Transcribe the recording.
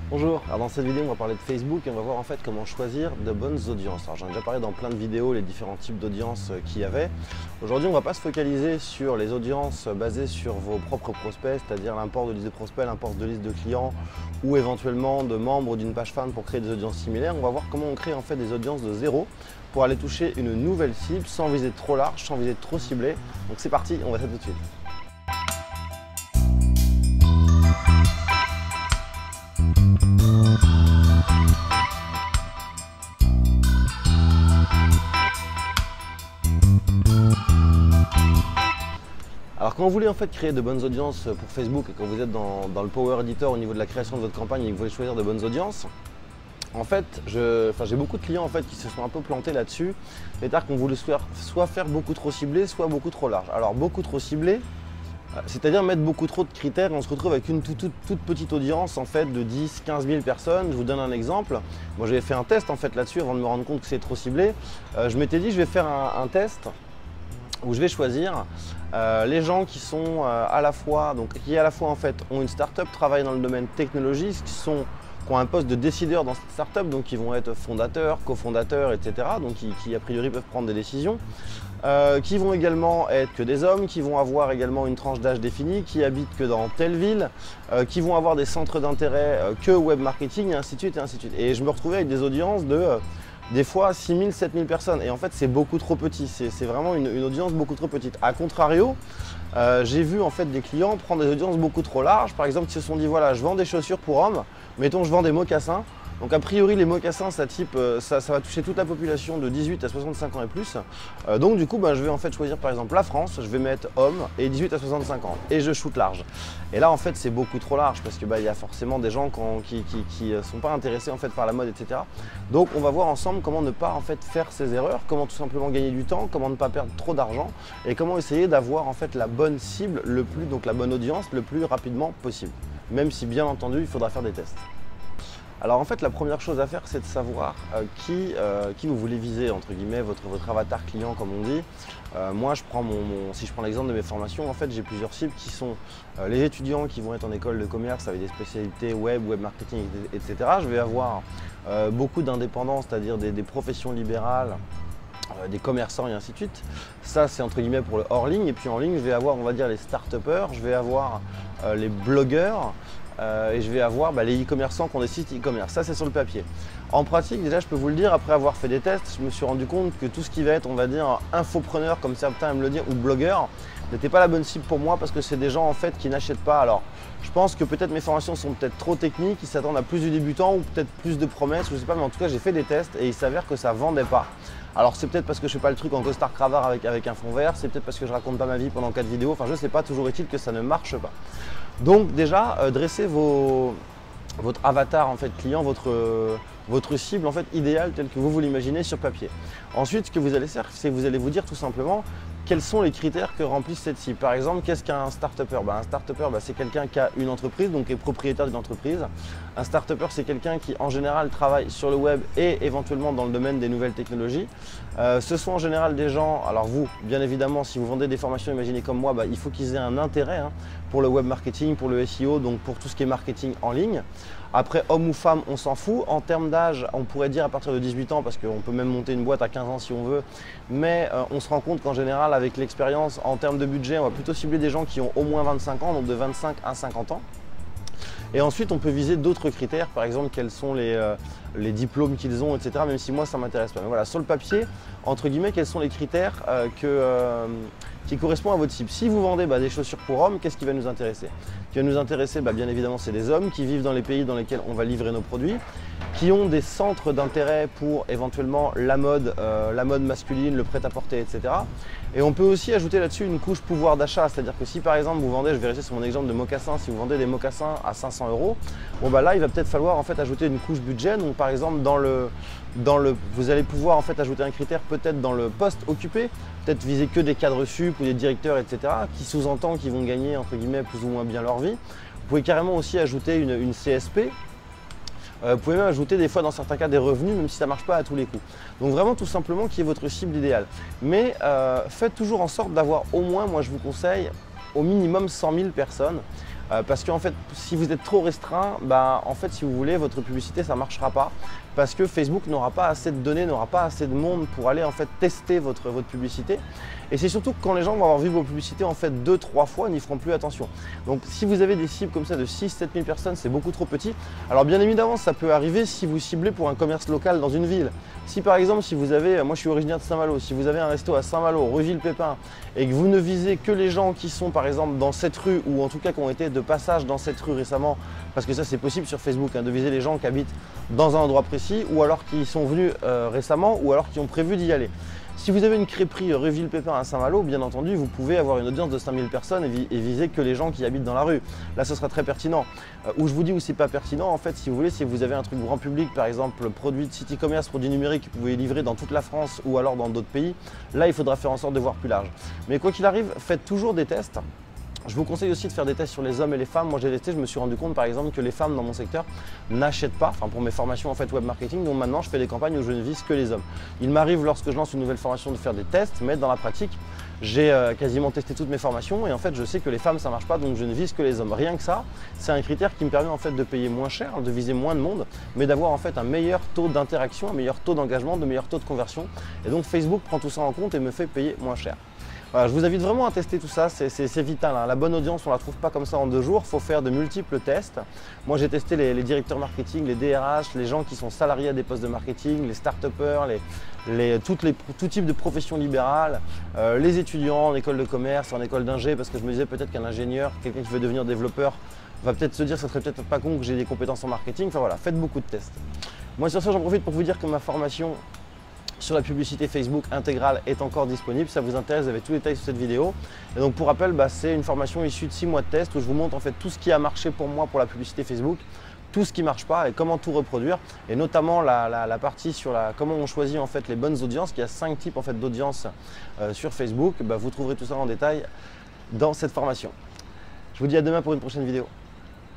Bonjour, alors dans cette vidéo on va parler de Facebook et on va voir en fait comment choisir de bonnes audiences. Alors j'en ai déjà parlé dans plein de vidéos, les différents types d'audiences qu'il y avait. Aujourd'hui on ne va pas se focaliser sur les audiences basées sur vos propres prospects, c'est-à-dire l'import de liste de prospects, l'import de liste de clients ou éventuellement de membres d'une page fan pour créer des audiences similaires. On va voir comment on crée en fait des audiences de zéro pour aller toucher une nouvelle cible sans viser trop large, sans viser trop ciblé. Donc c'est parti, on va faire tout de suite. Alors quand vous voulez en fait créer de bonnes audiences pour Facebook et quand vous êtes dans le Power Editor au niveau de la création de votre campagne et que vous voulez choisir de bonnes audiences, en fait, j'ai beaucoup de clients en fait qui se sont un peu plantés là-dessus, c'est-à-dire qu'on voulait soit faire beaucoup trop ciblé, soit beaucoup trop large. Alors beaucoup trop ciblé, c'est-à-dire mettre beaucoup trop de critères et on se retrouve avec une toute petite audience en fait de 10-15 000 personnes. Je vous donne un exemple. Moi j'avais fait un test en fait là-dessus avant de me rendre compte que c'est trop ciblé. Je m'étais dit je vais faire un test où je vais choisir les gens qui sont qui à la fois en fait ont une start-up, travaillent dans le domaine technologique, qui ont un poste de décideur dans cette start-up, donc qui vont être fondateurs, cofondateurs, etc. Donc qui a priori peuvent prendre des décisions, qui vont également être que des hommes, qui vont avoir également une tranche d'âge définie, qui habitent que dans telle ville, qui vont avoir des centres d'intérêt que web marketing, et ainsi de suite, et ainsi de suite. Et je me retrouvais avec des audiences de des fois 6 000, 7 000 personnes. Et en fait, c'est beaucoup trop petit. C'est vraiment une audience beaucoup trop petite. A contrario, j'ai vu en fait des clients prendre des audiences beaucoup trop larges. Par exemple, qui se sont dit voilà, je vends des chaussures pour hommes. Mettons, je vends des mocassins. Donc a priori, les mocassins, ça va toucher toute la population de 18 à 65 ans et plus. Donc du coup, je vais en fait choisir par exemple la France, je vais mettre homme et 18 à 65 ans et je shoot large. Et là en fait c'est beaucoup trop large parce que il y a forcément des gens qui sont pas intéressés en fait par la mode, etc. Donc on va voir ensemble comment ne pas en fait faire ces erreurs, comment tout simplement gagner du temps, comment ne pas perdre trop d'argent et comment essayer d'avoir en fait la bonne cible, donc la bonne audience le plus rapidement possible. Même si bien entendu il faudra faire des tests. Alors en fait la première chose à faire c'est de savoir qui vous voulez viser, entre guillemets, votre avatar client comme on dit. Moi si je prends l'exemple de mes formations, en fait j'ai plusieurs cibles qui sont les étudiants qui vont être en école de commerce avec des spécialités web marketing, etc. Je vais avoir beaucoup d'indépendants, c'est-à-dire des professions libérales, des commerçants et ainsi de suite. Ça c'est entre guillemets pour le hors ligne. Et puis en ligne je vais avoir on va dire les start-upers, je vais avoir les blogueurs, et je vais avoir les e-commerçants qui ont des sites e-commerce. Ça c'est sur le papier. En pratique déjà je peux vous le dire, après avoir fait des tests, je me suis rendu compte que tout ce qui va être on va dire infopreneur comme certains aiment le dire ou blogueur n'était pas la bonne cible pour moi parce que c'est des gens en fait qui n'achètent pas. Alors je pense que peut-être mes formations sont peut-être trop techniques, ils s'attendent à plus de débutants ou peut-être plus de promesses, je sais pas, mais en tout cas j'ai fait des tests et il s'avère que ça vendait pas. Alors c'est peut-être parce que je fais pas le truc en costard cravate avec un fond vert, c'est peut-être parce que je raconte pas ma vie pendant 4 vidéos, enfin je sais pas, toujours est-il que ça ne marche pas. Donc déjà dressez votre avatar en fait client, votre cible en fait idéale telle que vous l'imaginez sur papier. Ensuite ce que vous allez faire c'est que vous allez vous dire tout simplement quels sont les critères que remplissent cette cible. Par exemple, qu'est-ce qu'un start-upper? Un start-upper, c'est quelqu'un qui a une entreprise, donc est propriétaire d'une entreprise. Un start-upper, c'est quelqu'un qui en général travaille sur le web et éventuellement dans le domaine des nouvelles technologies. Ce sont en général des gens, alors vous, bien évidemment, si vous vendez des formations, imaginez comme moi, il faut qu'ils aient un intérêt pour le web marketing, pour le SEO, donc pour tout ce qui est marketing en ligne. Après, homme ou femme, on s'en fout. En termes d'âge, on pourrait dire à partir de 18 ans, parce qu'on peut même monter une boîte à 15 ans si on veut. Mais on se rend compte qu'en général, avec l'expérience, en termes de budget, on va plutôt cibler des gens qui ont au moins 25 ans, donc de 25 à 50 ans. Et ensuite, on peut viser d'autres critères, par exemple, quels sont les diplômes qu'ils ont, etc. Même si moi, ça ne m'intéresse pas. Mais voilà, sur le papier, entre guillemets, quels sont les critères qui correspondent à votre cible. Si vous vendez des chaussures pour hommes, qu'est-ce qui va nous intéresser? Ce qui va nous intéresser, bien évidemment, c'est des hommes qui vivent dans les pays dans lesquels on va livrer nos produits, qui ont des centres d'intérêt pour éventuellement la mode masculine, le prêt-à-porter, etc. Et on peut aussi ajouter là-dessus une couche pouvoir d'achat, c'est-à-dire que si par exemple vous vendez, je vais rester sur mon exemple de mocassins, si vous vendez des mocassins à 500 €, là il va peut-être falloir en fait ajouter une couche budget. Donc par exemple vous allez pouvoir en fait ajouter un critère peut-être dans le poste occupé, peut-être viser que des cadres sup ou des directeurs, etc. qui sous-entend qu'ils vont gagner entre guillemets plus ou moins bien leur vie. Vous pouvez carrément aussi ajouter une CSP. Vous pouvez même ajouter des fois dans certains cas des revenus, même si ça ne marche pas à tous les coups. Donc vraiment tout simplement qui est votre cible idéale. Mais faites toujours en sorte d'avoir au moins, moi je vous conseille, au minimum 100 000 personnes. Parce que en fait, si vous êtes trop restreint, en fait, si vous voulez, votre publicité, ça ne marchera pas. Parce que Facebook n'aura pas assez de données, n'aura pas assez de monde pour aller en fait tester votre publicité. Et c'est surtout que quand les gens vont avoir vu vos publicités en fait 2-3 fois, ils n'y feront plus attention. Donc si vous avez des cibles comme ça de 6-7 000 personnes, c'est beaucoup trop petit. Alors bien évidemment, ça peut arriver si vous ciblez pour un commerce local dans une ville. Si par exemple, si vous avez, moi je suis originaire de Saint-Malo, si vous avez un resto à Saint-Malo, rue Ville-Pépin, et que vous ne visez que les gens qui sont par exemple dans cette rue, ou en tout cas qui ont été de passage dans cette rue récemment, parce que ça c'est possible sur Facebook, de viser les gens qui habitent dans un endroit précis, ou alors qui sont venus récemment, ou alors qui ont prévu d'y aller. Si vous avez une crêperie rue Ville-Pépin à Saint-Malo, bien entendu, vous pouvez avoir une audience de 5000 personnes et viser que les gens qui habitent dans la rue. Là, ce sera très pertinent. Où je vous dis où c'est pas pertinent, en fait, si vous voulez, si vous avez un truc grand public, par exemple, produit de site e-commerce, produit numérique, que vous pouvez livrer dans toute la France ou alors dans d'autres pays, là, il faudra faire en sorte de voir plus large. Mais quoi qu'il arrive, faites toujours des tests. Je vous conseille aussi de faire des tests sur les hommes et les femmes. Moi j'ai testé, je me suis rendu compte par exemple que les femmes dans mon secteur n'achètent pas, pour mes formations en fait web marketing, donc maintenant je fais des campagnes où je ne vise que les hommes. Il m'arrive lorsque je lance une nouvelle formation de faire des tests, mais dans la pratique, j'ai quasiment testé toutes mes formations et en fait je sais que les femmes ça marche pas, donc je ne vise que les hommes. Rien que ça, c'est un critère qui me permet en fait de payer moins cher, de viser moins de monde, mais d'avoir en fait un meilleur taux d'interaction, un meilleur taux d'engagement, de meilleur taux de conversion. Et donc Facebook prend tout ça en compte et me fait payer moins cher. Voilà, je vous invite vraiment à tester tout ça, c'est vital. La bonne audience, on ne la trouve pas comme ça en 2 jours, il faut faire de multiples tests. Moi j'ai testé les directeurs marketing, les DRH, les gens qui sont salariés à des postes de marketing, les start-upers, tout type de professions libérales, les étudiants en école de commerce, en école d'ingé, parce que je me disais peut-être qu'un ingénieur, quelqu'un qui veut devenir développeur, va peut-être se dire que ce serait peut-être pas con que j'ai des compétences en marketing. Enfin voilà, faites beaucoup de tests. Moi sur ça, j'en profite pour vous dire que ma formation sur la publicité Facebook intégrale est encore disponible. Si ça vous intéresse, vous avez tous les détails sur cette vidéo. Et donc pour rappel, c'est une formation issue de 6 mois de test où je vous montre en fait tout ce qui a marché pour moi pour la publicité Facebook, tout ce qui ne marche pas et comment tout reproduire. Et notamment la partie sur comment on choisit en fait les bonnes audiences, qu'il y a 5 types en fait d'audience sur Facebook. Vous trouverez tout ça en détail dans cette formation. Je vous dis à demain pour une prochaine vidéo.